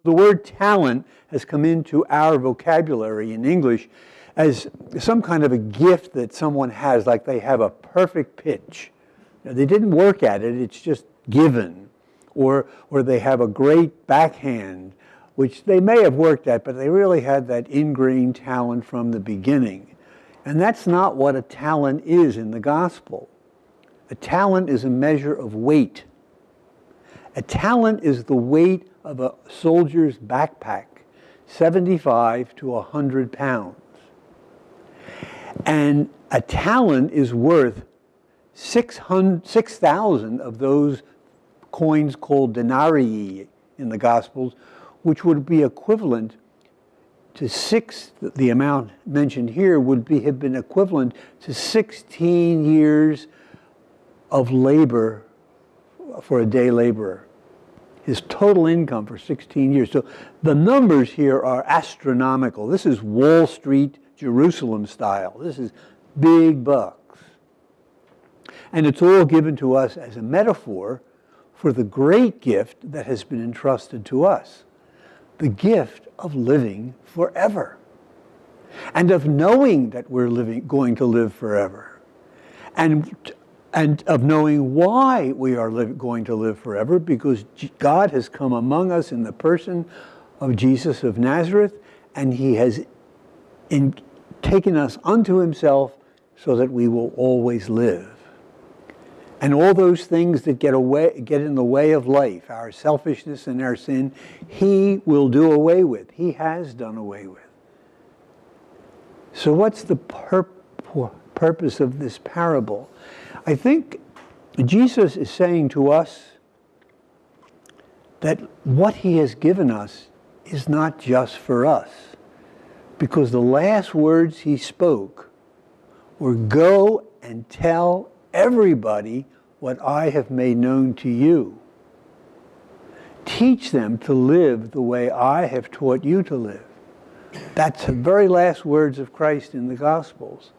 The word talent has come into our vocabulary in English as some kind of a gift that someone has, like they have a perfect pitch. Now, they didn't work at it, it's just given. Or they have a great backhand, which they may have worked at, but they really had that ingrained talent from the beginning. And that's not what a talent is in the gospel. A talent is a measure of weight. A talent is the weight of a soldier's backpack, 75 to 100 pounds. And a talent is worth 6,000 of those coins called denarii in the Gospels, which would be equivalent to the amount mentioned here have been equivalent to 16 years of labor for a day laborer. His total income for 16 years. So the numbers here are astronomical. This is Wall Street, Jerusalem style. This is big bucks. And it's all given to us as a metaphor for the great gift that has been entrusted to us. The gift of living forever. And of knowing that we're going to live forever. And of knowing why we are going to live forever, because God has come among us in the person of Jesus of Nazareth, and he has taken us unto himself so that we will always live. And all those things that get in the way of life, our selfishness and our sin, he will do away with. He has done away with. So what's the purpose of this parable? I think Jesus is saying to us that what he has given us is not just for us, because the last words he spoke were, "Go and tell everybody what I have made known to you. Teach them to live the way I have taught you to live." That's the very last words of Christ in the Gospels.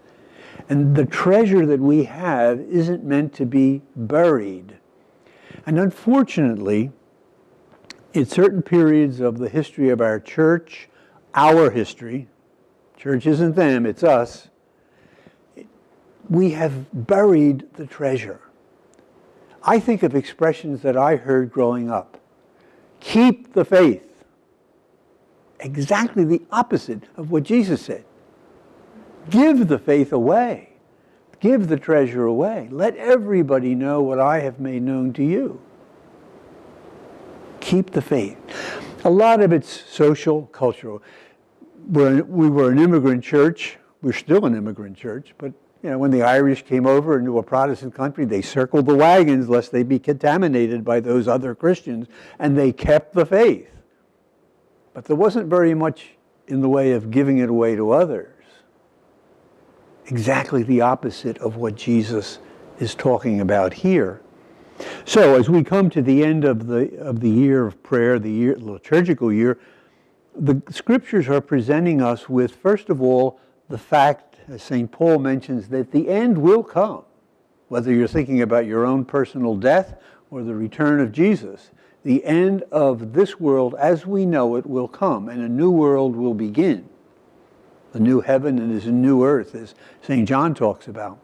And the treasure that we have isn't meant to be buried. And unfortunately, in certain periods of the history of our church, our history, church isn't them, it's us, we have buried the treasure. I think of expressions that I heard growing up. Keep the faith. Exactly the opposite of what Jesus said. Give the faith away. Give the treasure away. Let everybody know what I have made known to you. Keep the faith. A lot of it's social, cultural. We were an immigrant church. We're still an immigrant church, but when the Irish came over into a Protestant country, they circled the wagons lest they be contaminated by those other Christians, and they kept the faith. But there wasn't very much in the way of giving it away to others. Exactly the opposite of what Jesus is talking about here. So as we come to the end of the year of prayer, the liturgical year, the scriptures are presenting us with, first of all, the fact, as St. Paul mentions, that the end will come. Whether you're thinking about your own personal death or the return of Jesus, the end of this world as we know it will come, and a new world will begin. A new heaven and a new earth, as St. John talks about.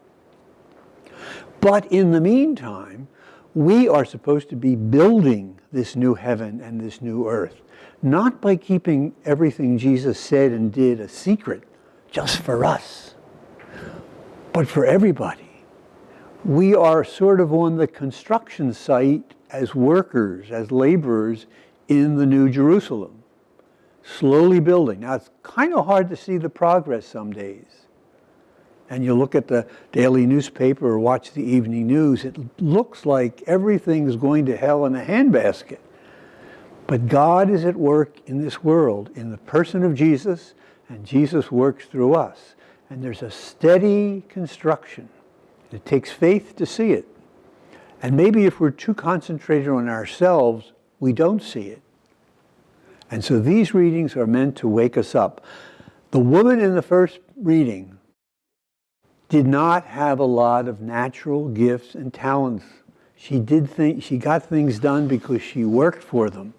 But in the meantime, we are supposed to be building this new heaven and this new earth, not by keeping everything Jesus said and did a secret just for us, but for everybody. We are sort of on the construction site as workers, as laborers in the New Jerusalem. Slowly building. Now, it's kind of hard to see the progress some days. And you look at the daily newspaper or watch the evening news, it looks like everything's going to hell in a handbasket. But God is at work in this world, in the person of Jesus, and Jesus works through us. And there's a steady construction. It takes faith to see it. And maybe if we're too concentrated on ourselves, we don't see it. And so these readings are meant to wake us up. The woman in the first reading did not have a lot of natural gifts and talents. She got things done because she worked for them.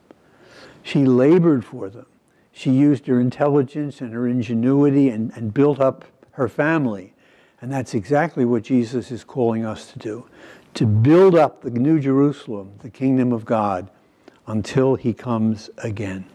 She labored for them. She used her intelligence and her ingenuity and built up her family. And that's exactly what Jesus is calling us to do, to build up the New Jerusalem, the kingdom of God, until he comes again.